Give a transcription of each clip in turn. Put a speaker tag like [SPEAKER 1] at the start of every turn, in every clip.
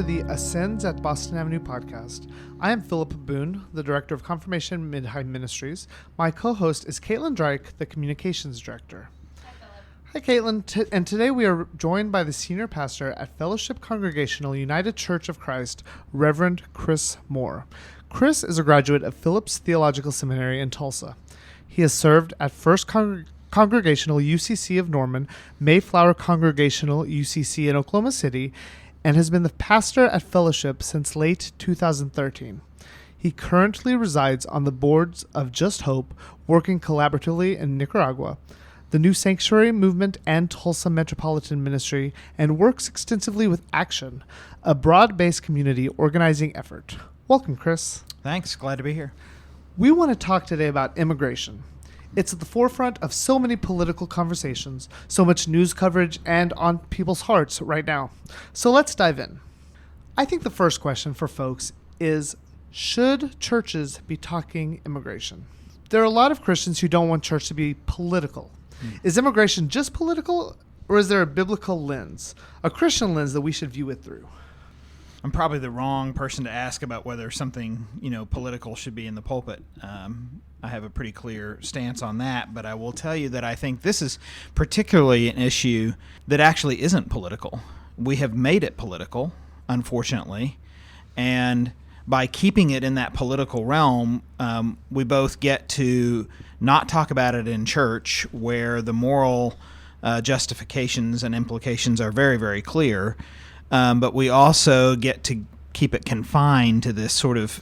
[SPEAKER 1] to the Ascends at Boston Avenue podcast. I am Philip Boone, the Director of Confirmation Mid-High Ministries. My co-host is Caitlin Drake, the Communications Director. Hi, Caitlin. And today we are joined by the Senior Pastor at Fellowship Congregational United Church of Christ, Reverend Chris Moore. Chris is a graduate of Phillips Theological Seminary in Tulsa. He has served at First Congregational UCC of Norman, Mayflower Congregational UCC in Oklahoma City, and has been the pastor at Fellowship since late 2013. He currently resides on the boards of Just Hope, working collaboratively in Nicaragua, the New Sanctuary Movement, and Tulsa Metropolitan Ministry, and works extensively with Action, a broad-based community organizing effort. Welcome, Chris.
[SPEAKER 2] Thanks. Glad to be here.
[SPEAKER 1] We want to talk today about immigration. It's at the forefront of so many political conversations, so much news coverage, and on people's hearts right now. So let's dive in. I think the first question for folks is, should churches be talking immigration? There are a lot of Christians who don't want church to be political. Is immigration just political, or is there a biblical lens, a Christian lens that we should view it through?
[SPEAKER 2] I'm probably the wrong person to ask about whether something, political should be in the pulpit. I have a pretty clear stance on that, but I will tell you that I think this is particularly an issue that actually isn't political. We have made it political, unfortunately, and by keeping it in that political realm, we both get to not talk about it in church, where the moral justifications and implications are very, very clear, but we also get to keep it confined to this sort of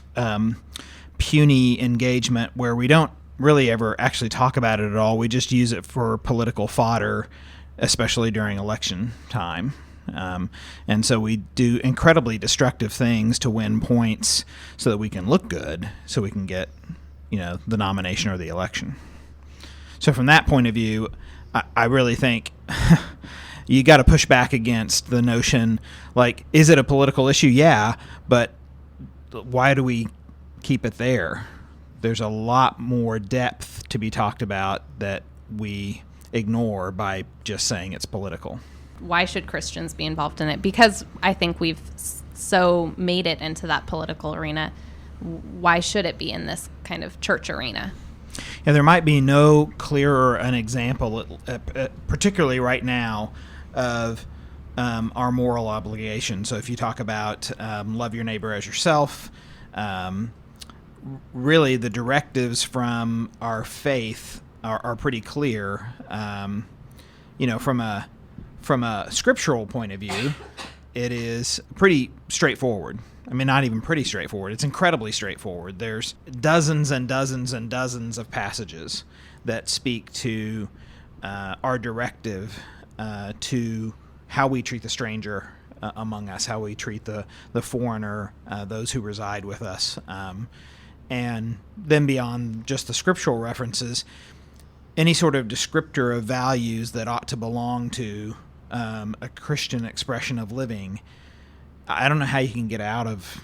[SPEAKER 2] puny engagement where we don't really ever actually talk about it at all. We just use it for political fodder, especially during election time. And so we do incredibly destructive things to win points so that we can look good, so we can get, the nomination or the election. So from that point of view, I really think you got to push back against the notion, like, is it a political issue? Yeah, but why do we keep it there? There's a lot more depth to be talked about that we ignore by just saying it's political.
[SPEAKER 3] Why should Christians be involved in it? Because I think we've so made it into that political arena. Why should it be in this kind of church arena?
[SPEAKER 2] Yeah, there might be no clearer an example, particularly right now, of our moral obligation. So if you talk about love your neighbor as yourself, really the directives from our faith are pretty clear. From a scriptural point of view, it is pretty straightforward. I mean, not even pretty straightforward. It's incredibly straightforward. There's dozens and dozens and dozens of passages that speak to our directive to how we treat the stranger among us, how we treat the foreigner, those who reside with us. And then beyond just the scriptural references, any sort of descriptor of values that ought to belong to a Christian expression of living. I don't know how you can get out of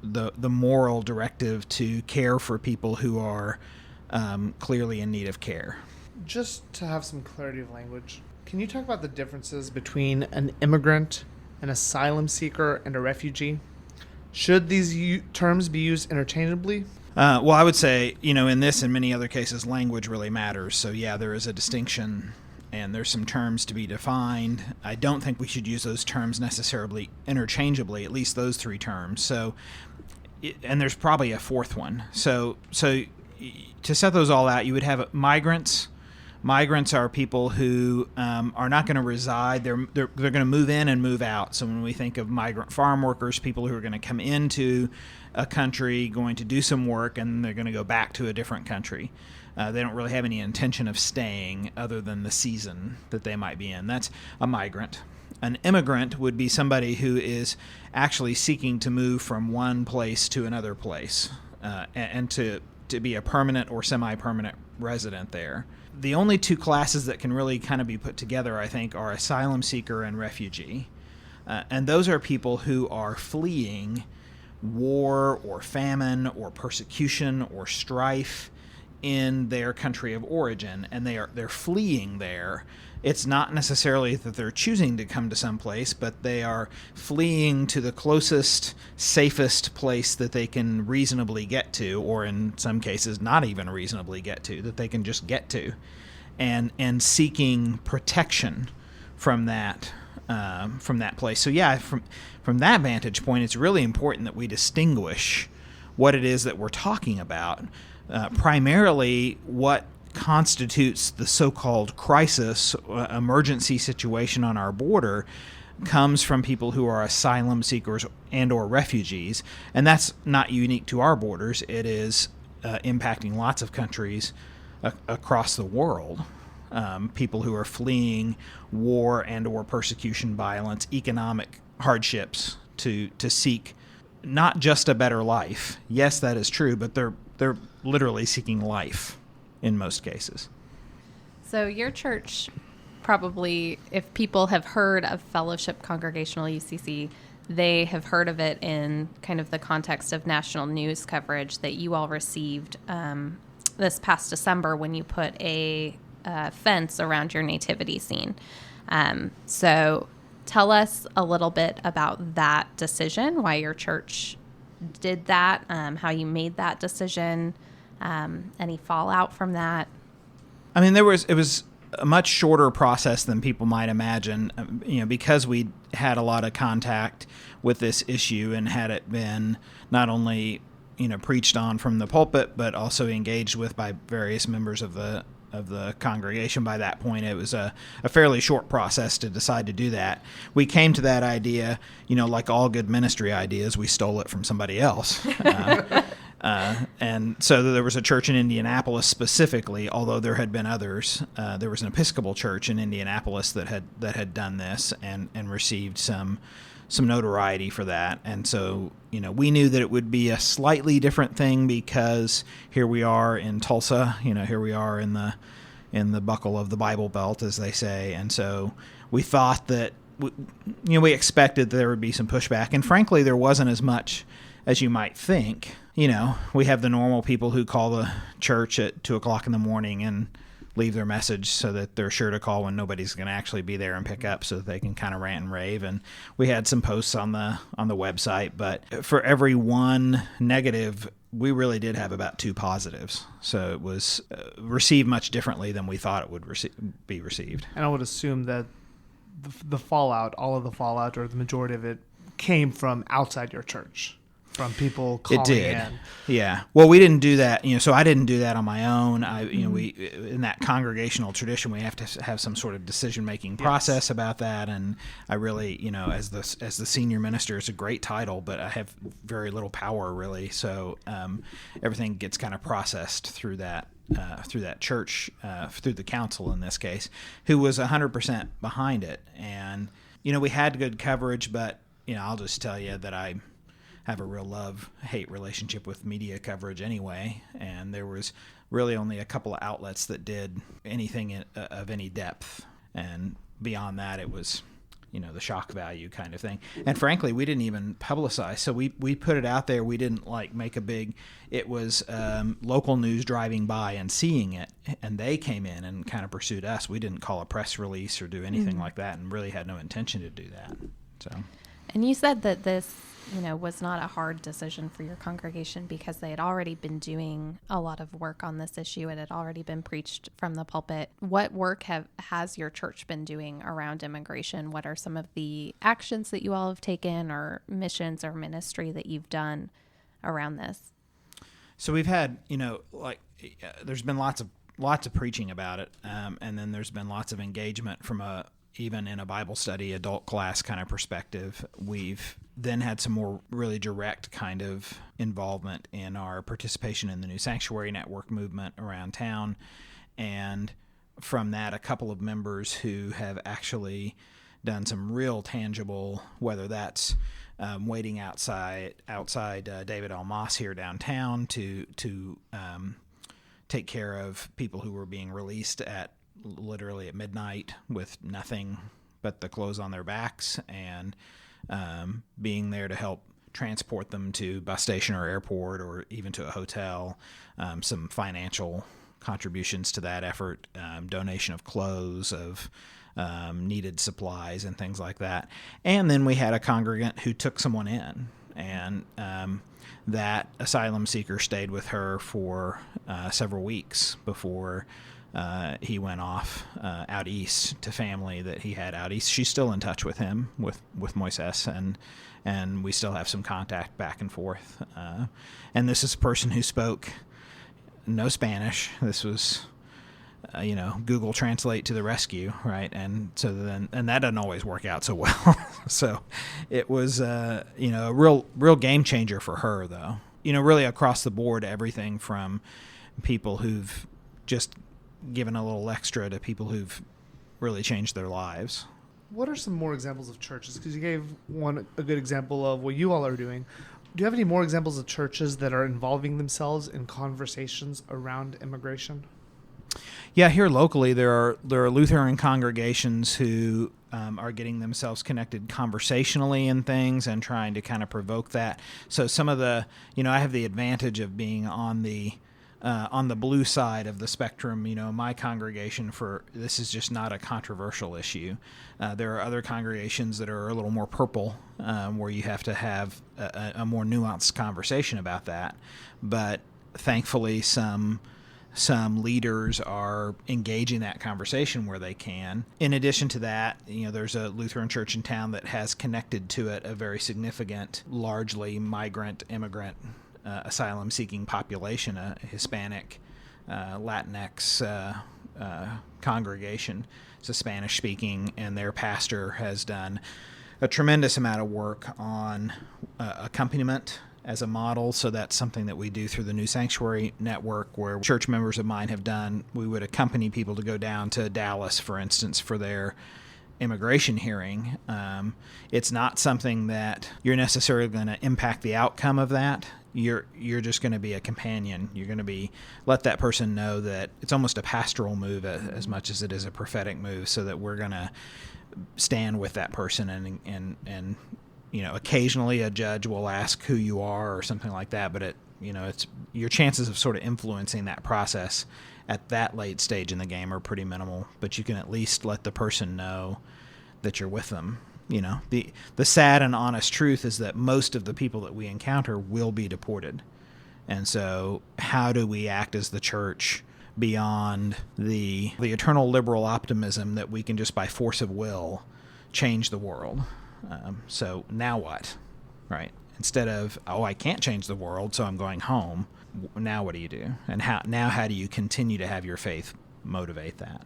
[SPEAKER 2] the moral directive to care for people who are clearly in need of care.
[SPEAKER 1] Just to have some clarity of language, can you talk about the differences between an immigrant, an asylum seeker, and a refugee? Should these terms be used interchangeably?
[SPEAKER 2] Well, I would say, in this and many other cases, language really matters. So, yeah, there is a distinction, and there's some terms to be defined. I don't think we should use those terms necessarily interchangeably, at least those three terms. So, and there's probably a fourth one. So to set those all out, you would have migrants. Migrants are people who are not going to reside. They're going to move in and move out. So when we think of migrant farm workers, people who are going to come into a country, going to do some work, and they're going to go back to a different country. They don't really have any intention of staying other than the season that they might be in. That's a migrant. An immigrant would be somebody who is actually seeking to move from one place to another place and to be a permanent or semi-permanent resident there. The only two classes that can really kind of be put together, I think, are asylum seeker and refugee. And those are people who are fleeing war or famine or persecution or strife in their country of origin, and they're fleeing there it's not necessarily that they're choosing to come to some place, but they are fleeing to the closest, safest place that they can reasonably get to, or in some cases not even reasonably get to, that they can just get to, and seeking protection from that place. So yeah, from that vantage point, it's really important that we distinguish what it is that we're talking about. Primarily, what constitutes the so-called crisis, emergency situation on our border comes from people who are asylum seekers and or refugees, and that's not unique to our borders. It is impacting lots of countries across the world. People who are fleeing war and or persecution, violence, economic hardships to seek not just a better life. Yes, that is true, but they're literally seeking life in most cases.
[SPEAKER 3] So your church probably, if people have heard of Fellowship Congregational UCC, they have heard of it in kind of the context of national news coverage that you all received this past December when you put a fence around your nativity scene. So tell us a little bit about that decision, why your church did that, how you made that decision, any fallout from that.
[SPEAKER 2] I mean, it was a much shorter process than people might imagine, because we had a lot of contact with this issue and had it been not only, preached on from the pulpit, but also engaged with by various members of the congregation. By that point, it was a fairly short process to decide to do that. We came to that idea, like all good ministry ideas, we stole it from somebody else. And so there was a church in Indianapolis specifically, although there had been others. There was an Episcopal church in Indianapolis that had done this and received some notoriety for that. And so, we knew that it would be a slightly different thing because here we are in Tulsa, here we are in the buckle of the Bible Belt, as they say. And so we thought that, we expected that there would be some pushback. And frankly, there wasn't as much as you might think. We have the normal people who call the church at 2:00 in the morning and leave their message so that they're sure to call when nobody's going to actually be there and pick up, so that they can kind of rant and rave. And we had some posts on the website, but for every one negative, we really did have about 2 positives. So it was received much differently than we thought it would be received.
[SPEAKER 1] And I would assume that the fallout, all of the fallout or the majority of it, came from outside your church. From people calling
[SPEAKER 2] it did.
[SPEAKER 1] in.
[SPEAKER 2] Yeah. Well, we didn't do that, so I didn't do that on my own. We, in that congregational tradition, we have to have some sort of decision-making process about that. And I really, as the senior minister, it's a great title, but I have very little power really. So everything gets kind of processed through that church, through the council in this case, who was 100% behind it. And, we had good coverage, but, I'll just tell you that I have a real love-hate relationship with media coverage anyway, and there was really only a couple of outlets that did anything of any depth, and beyond that it was the shock value kind of thing. And frankly, we didn't even publicize, so we put it out there. We didn't make a big, it was local news driving by and seeing it, and they came in and kind of pursued us. We didn't call a press release or do anything like that, and really had no intention to do that. So.
[SPEAKER 3] And you said that this was not a hard decision for your congregation because they had already been doing a lot of work on this issue. It had already been preached from the pulpit. What work has your church been doing around immigration? What are some of the actions that you all have taken, or missions or ministry that you've done around this?
[SPEAKER 2] So we've had, there's been lots of preaching about it, and then there's been lots of engagement from even in a Bible study, adult class kind of perspective. We've then had some more really direct kind of involvement in our participation in the New Sanctuary Network movement around town. And from that, a couple of members who have actually done some real tangible, whether that's waiting outside David L. Moss here downtown to take care of people who were being released literally at midnight with nothing but the clothes on their backs, and being there to help transport them to bus station or airport or even to a hotel, some financial contributions to that effort, donation of clothes, of needed supplies and things like that. And then we had a congregant who took someone in, and that asylum seeker stayed with her for several weeks before he went off out east to family that he had out east. She's still in touch with him, with Moises, and we still have some contact back and forth. And this is a person who spoke no Spanish. This was, Google Translate to the rescue, right? And so and that doesn't always work out so well. So it was, a real game changer for her, though. Really across the board, everything from people who've just given a little extra to people who've really changed their lives.
[SPEAKER 1] What are some more examples of churches? Because you gave a good example of what you all are doing. Do you have any more examples of churches that are involving themselves in conversations around immigration?
[SPEAKER 2] Yeah, here locally there are Lutheran congregations who are getting themselves connected conversationally in things and trying to kind of provoke that. So some of the, I have the advantage of being on the blue side of the spectrum. My congregation, this is just not a controversial issue. There are other congregations that are a little more purple, where you have to have a more nuanced conversation about that. But thankfully, some leaders are engaging that conversation where they can. In addition to that, there's a Lutheran church in town that has connected to it a very significant, largely migrant, immigrant, asylum-seeking population, a Hispanic, Latinx congregation. It's a Spanish-speaking, and their pastor has done a tremendous amount of work on accompaniment as a model. So that's something that we do through the New Sanctuary Network, where church members of mine have done. We would accompany people to go down to Dallas, for instance, for their immigration hearing. It's not something that you're necessarily going to impact the outcome of that. You're just going to be a companion. You're going to let that person know that it's almost a pastoral move as much as it is a prophetic move, so that we're going to stand with that person and occasionally a judge will ask who you are or something like that, but it's your chances of sort of influencing that process at that late stage in the game are pretty minimal, but you can at least let the person know that you're with them. The sad and honest truth is that most of the people that we encounter will be deported. And so how do we act as the church beyond the eternal liberal optimism that we can just by force of will change the world? So now what, right? Instead of, I can't change the world, so I'm going home. Now what do you do? And how do you continue to have your faith motivate that?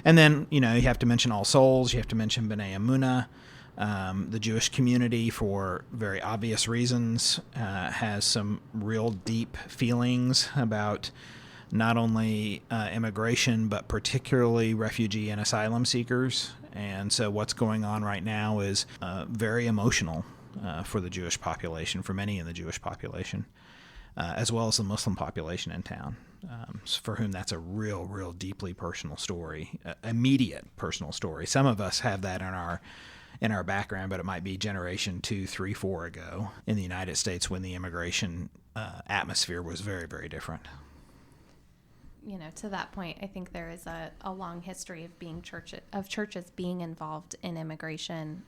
[SPEAKER 2] And then, you have to mention All Souls. You have to mention B'nai Emunah. The Jewish community, for very obvious reasons, has some real deep feelings about not only immigration, but particularly refugee and asylum seekers. And so what's going on right now is very emotional for the Jewish population, for many in the Jewish population, as well as the Muslim population in town, for whom that's a real deeply personal story, immediate personal story. Some of us have that in our background, but it might be generation 2, 3, 4 ago in the United States when the immigration atmosphere was very, very different.
[SPEAKER 3] To that point, I think there is a long history of churches being involved in immigration.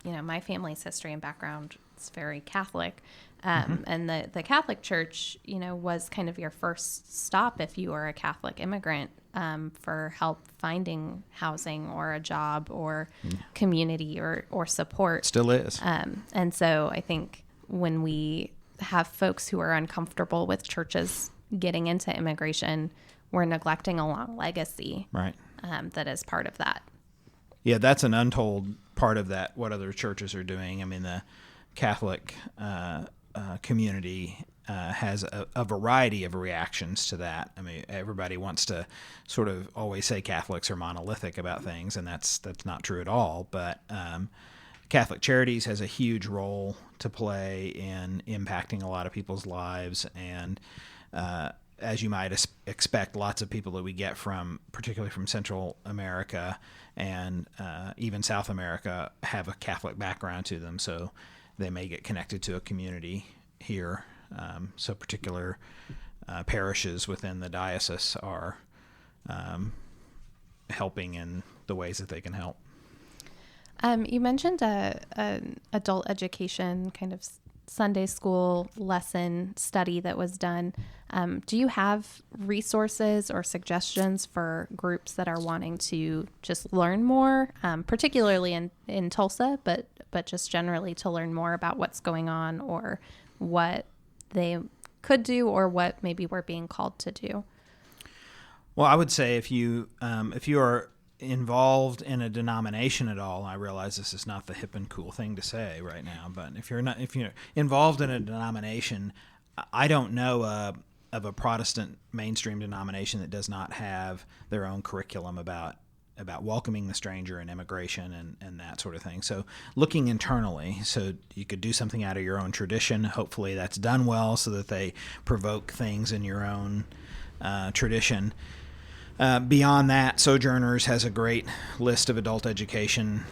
[SPEAKER 3] My family's history and background is very Catholic, and the Catholic Church, was kind of your first stop if you were a Catholic immigrant, for help finding housing or a job or community or support.
[SPEAKER 2] Still is.
[SPEAKER 3] And so I think when we have folks who are uncomfortable with churches getting into immigration, we're neglecting a long legacy,
[SPEAKER 2] right?
[SPEAKER 3] That is part of that.
[SPEAKER 2] Yeah, that's an untold part of that, what other churches are doing. I mean, the Catholic community has a variety of reactions to that. I mean, everybody wants to sort of always say Catholics are monolithic about things, and that's not true at all. But Catholic Charities has a huge role to play in impacting a lot of people's lives, and as you might expect, lots of people that we get particularly from Central America and even South America, have a Catholic background to them, so they may get connected to a community here. So particular parishes within the diocese are helping in the ways that they can help.
[SPEAKER 3] You mentioned an adult education kind of Sunday school lesson study that was done. Do you have resources or suggestions for groups that are wanting to just learn more, particularly in Tulsa, but just generally to learn more about what's going on or what they could do or what maybe we're being called to do?
[SPEAKER 2] Well, I would say if you are involved in a denomination at all, I realize this is not the hip and cool thing to say right now, but if you're involved in a denomination, I don't know of a Protestant mainstream denomination that does not have their own curriculum about welcoming the stranger and immigration and that sort of thing. So looking internally, so you could do something out of your own tradition. Hopefully that's done well so that they provoke things in your own tradition. Beyond that, Sojourners has a great list of adult education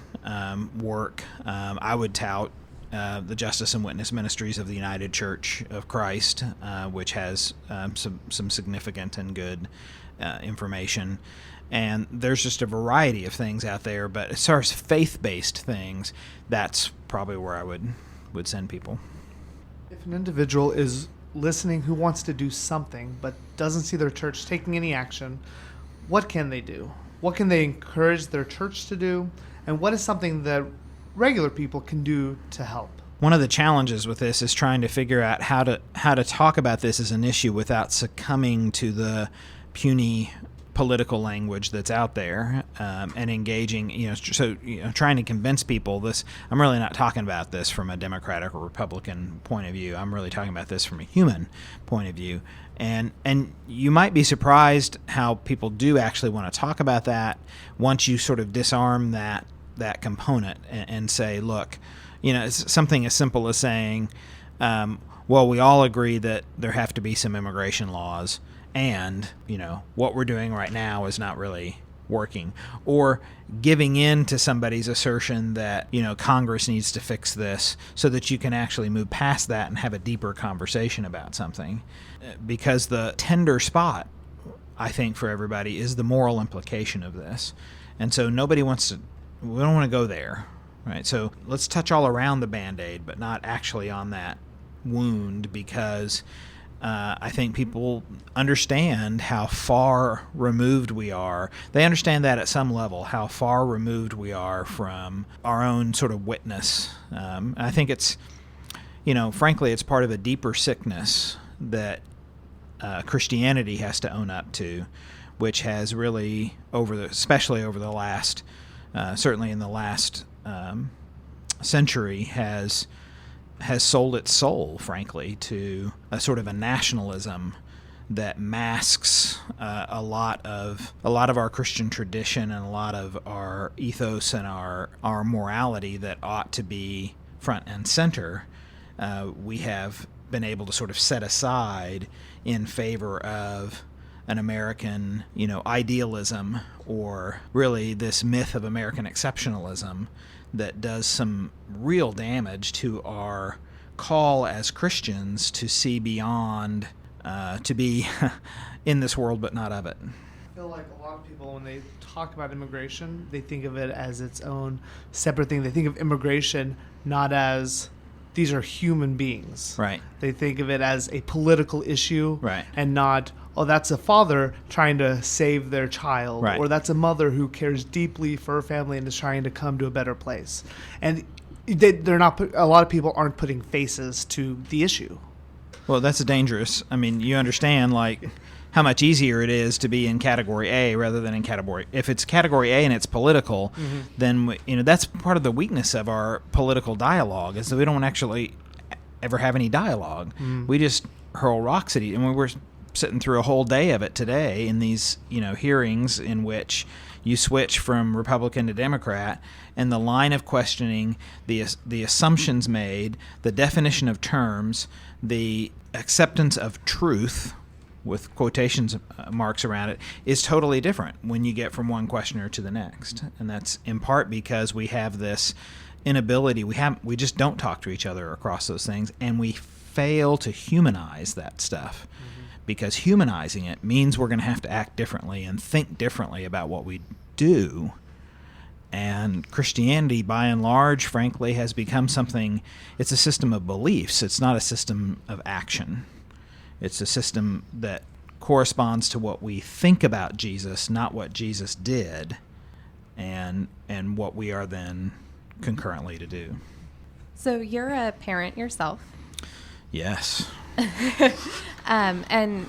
[SPEAKER 2] work. I would tout the Justice and Witness Ministries of the United Church of Christ, which has some significant and good information. And there's just a variety of things out there. But as far as faith-based things, that's probably where I would send people.
[SPEAKER 1] If an individual is listening who wants to do something but doesn't see their church taking any action, what can they do? What can they encourage their church to do? And what is something that regular people can do to help?
[SPEAKER 2] One of the challenges with this is trying to figure out how to talk about this as an issue without succumbing to the puny political language that's out there, and engaging, trying to convince people this. I'm really not talking about this from a Democratic or Republican point of view. I'm really talking about this from a human point of view. And you might be surprised how people do actually want to talk about that once you sort of disarm that component and say, look, it's something as simple as saying, well, we all agree that there have to be some immigration laws, and what we're doing right now is not really working, or giving in to somebody's assertion that Congress needs to fix this, so that you can actually move past that and have a deeper conversation about something. Because the tender spot, I think, for everybody is the moral implication of this. And so we don't want to go there, right? So let's touch all around the Band-Aid, but not actually on that wound, because I think people understand how far removed we are. They understand that at some level, how far removed we are from our own sort of witness. I think it's, frankly, it's part of a deeper sickness that Christianity has to own up to, which has really, especially over the last, certainly in the last century, has sold its soul, frankly, to a sort of a nationalism that masks a lot of our Christian tradition and a lot of our ethos and our morality that ought to be front and center. We have been able to sort of set aside in favor of an American, idealism, or really this myth of American exceptionalism that does some real damage to our call as Christians to see beyond, to be in this world but not of it.
[SPEAKER 1] I feel like a lot of people, when they talk about immigration, they think of it as its own separate thing. They think of immigration not as these are human beings.
[SPEAKER 2] Right.
[SPEAKER 1] They think of it as a political issue.
[SPEAKER 2] Right.
[SPEAKER 1] And not, oh, that's a father trying to save their child.
[SPEAKER 2] Right.
[SPEAKER 1] Or that's a mother who cares deeply for her family and is trying to come to a better place. And they're not. A lot of people aren't putting faces to the issue.
[SPEAKER 2] Well, that's dangerous. I mean, you understand, how much easier it is to be in category A rather than in category. If it's category A and it's political, then that's part of the weakness of our political dialogue, is that we don't actually ever have any dialogue. We just hurl rocks at each, and we're sitting through a whole day of it today in these hearings in which you switch from Republican to Democrat, and the line of questioning, the assumptions made, the definition of terms, the acceptance of truth, with quotations marks around it, is totally different when you get from one questioner to the next. And that's in part because we have this inability, we just don't talk to each other across those things, and we fail to humanize that stuff. because humanizing it means we're going to have to act differently and think differently about what we do. And Christianity, by and large, frankly, has become something, it's a system of beliefs. It's not a system of action. It's a system that corresponds to what we think about Jesus, not what Jesus did, and what we are then concurrently to do.
[SPEAKER 3] So you're a parent yourself.
[SPEAKER 2] Yes.
[SPEAKER 3] And,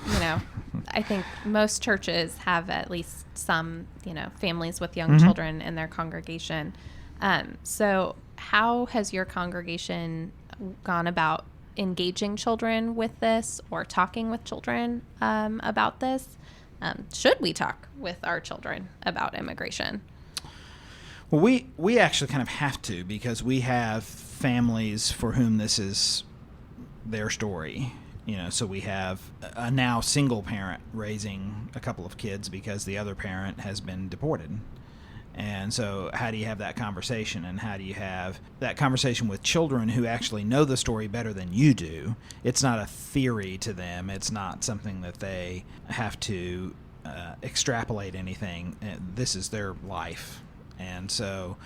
[SPEAKER 3] I think most churches have at least some, families with young children in their congregation. So how has your congregation gone about engaging children with this or talking with children about this? Should we talk with our children about immigration?
[SPEAKER 2] Well, we actually kind of have to, because we have families for whom this is their story. So we have a now single parent raising a couple of kids because the other parent has been deported. And so how do you have that conversation? And how do you have that conversation with children who actually know the story better than you do? It's not a theory to them. It's not something that they have to extrapolate anything. This is their life. And so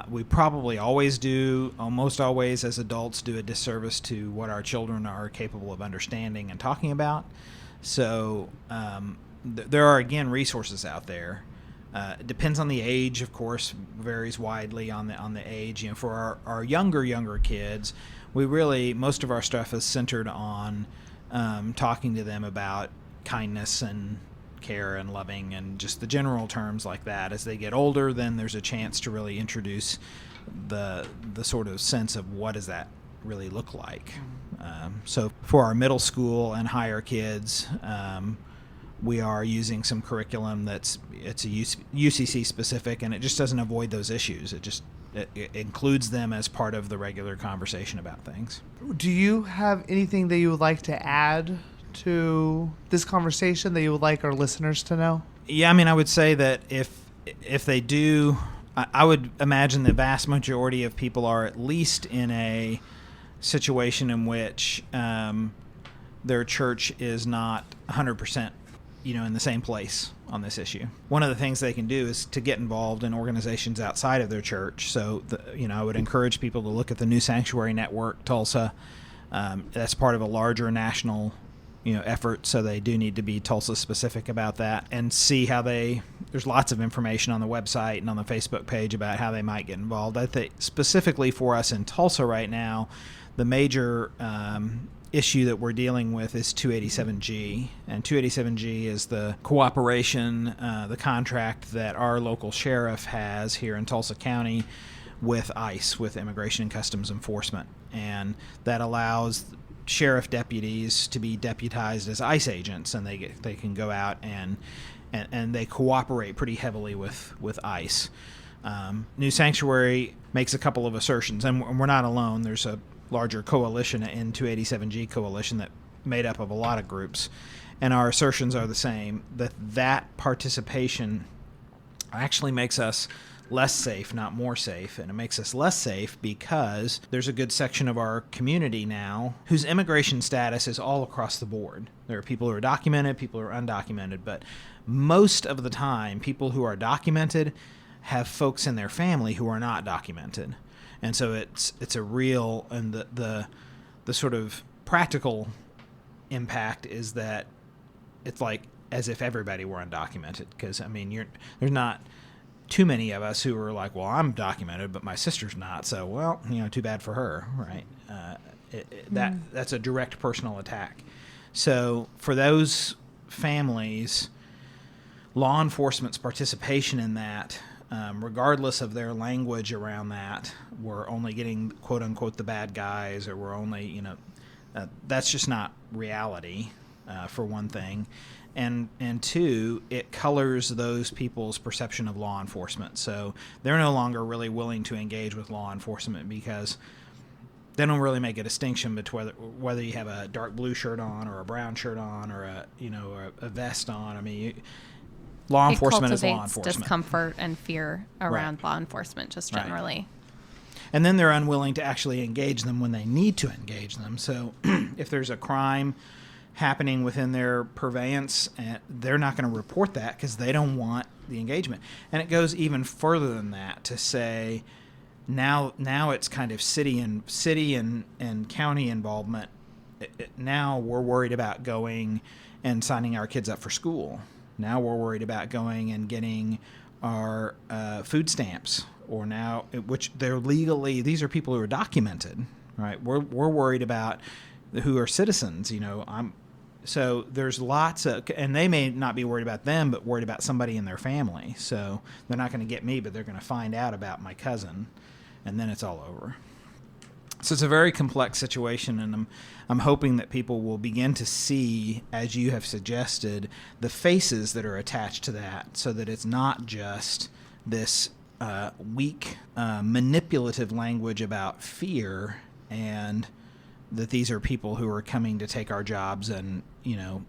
[SPEAKER 2] we probably almost always as adults do a disservice to what our children are capable of understanding and talking about. So there are, again, resources out there. It depends on the age, of course, varies widely on the age. For our younger kids, most of our stuff is centered on talking to them about kindness and care and loving and just the general terms like that. As they get older, then there's a chance to really introduce the sort of sense of what does that really look like. So for our middle school and higher kids, we are using some curriculum it's a UCC specific, and it just doesn't avoid those issues. It includes them as part of the regular conversation about things.
[SPEAKER 1] Do you have anything that you would like to add to this conversation that you would like our listeners to know?
[SPEAKER 2] Yeah, I would say that if they do, I would imagine the vast majority of people are at least in a situation in which their church is not 100% in the same place on this issue. One of the things they can do is to get involved in organizations outside of their church. So, I would encourage people to look at the New Sanctuary Network, Tulsa. That's part of a larger national effort, so they do need to be Tulsa specific about that and see how there's lots of information on the website and on the Facebook page about how they might get involved. I think specifically for us in Tulsa right now, the major issue that we're dealing with is 287G, and 287G is the cooperation, the contract that our local sheriff has here in Tulsa County with ICE, with Immigration and Customs Enforcement, and that allows sheriff deputies to be deputized as ICE agents, and they can go out and they cooperate pretty heavily with ICE. New Sanctuary makes a couple of assertions, and we're not alone. There's a larger coalition in 287G coalition that made up of a lot of groups, and our assertions are the same, that participation actually makes us less safe, not more safe. And it makes us less safe because there's a good section of our community now whose immigration status is all across the board. There are people who are documented, people who are undocumented, but most of the time, people who are documented have folks in their family who are not documented. And so it's a real, and the sort of practical impact is that it's like as if everybody were undocumented, because there's not too many of us who are like, well, I'm documented, but my sister's not, so, well, too bad for her, right? That's a direct personal attack. So for those families, law enforcement's participation in that, regardless of their language around that, we're only getting, quote unquote, the bad guys, or we're only, that's just not reality, for one thing. And two, it colors those people's perception of law enforcement. So they're no longer really willing to engage with law enforcement because they don't really make a distinction between whether you have a dark blue shirt on or a brown shirt on or a vest on. Law enforcement is law enforcement.
[SPEAKER 3] Discomfort and fear around law enforcement, just generally.
[SPEAKER 2] Right. And then they're unwilling to actually engage them when they need to engage them. So if there's a crime happening within their purveyance, and they're not going to report that because they don't want the engagement. And it goes even further than that to say now it's kind of city and county involvement. Now we're worried about going and signing our kids up for school. Now we're worried about going and getting our food stamps, or now, which they're legally, these are people who are documented, right? We're worried about who are citizens, so there's lots of, and they may not be worried about them, but worried about somebody in their family. So they're not going to get me, but they're going to find out about my cousin, and then it's all over. So it's a very complex situation, and I'm hoping that people will begin to see, as you have suggested, the faces that are attached to that, so that it's not just this weak, manipulative language about fear, and that these are people who are coming to take our jobs and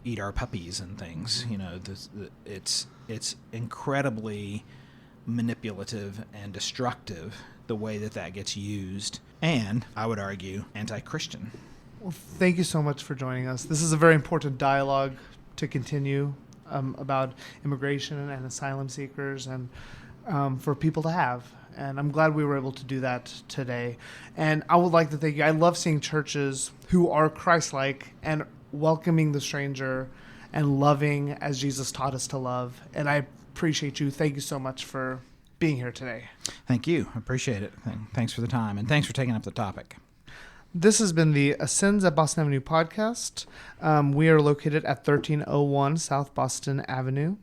[SPEAKER 2] eat our puppies and things. It's incredibly manipulative and destructive, the way that gets used, and I would argue anti-Christian.
[SPEAKER 1] Well, thank you so much for joining us. This is a very important dialogue to continue about immigration and asylum seekers, and for people to have. And I'm glad we were able to do that today. And I would like to thank you. I love seeing churches who are Christ-like and welcoming the stranger and loving as Jesus taught us to love. And I appreciate you. Thank you so much for being here today.
[SPEAKER 2] Thank you. I appreciate it. Thanks for the time, and thanks for taking up the topic.
[SPEAKER 1] This has been the Ascends at Boston Avenue podcast. We are located at 1301 South Boston Avenue.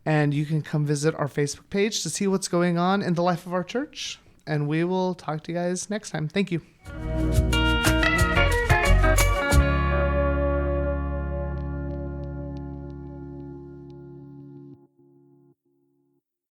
[SPEAKER 1] And you can come visit our Facebook page to see what's going on in the life of our church. And we will talk to you guys next time. Thank you.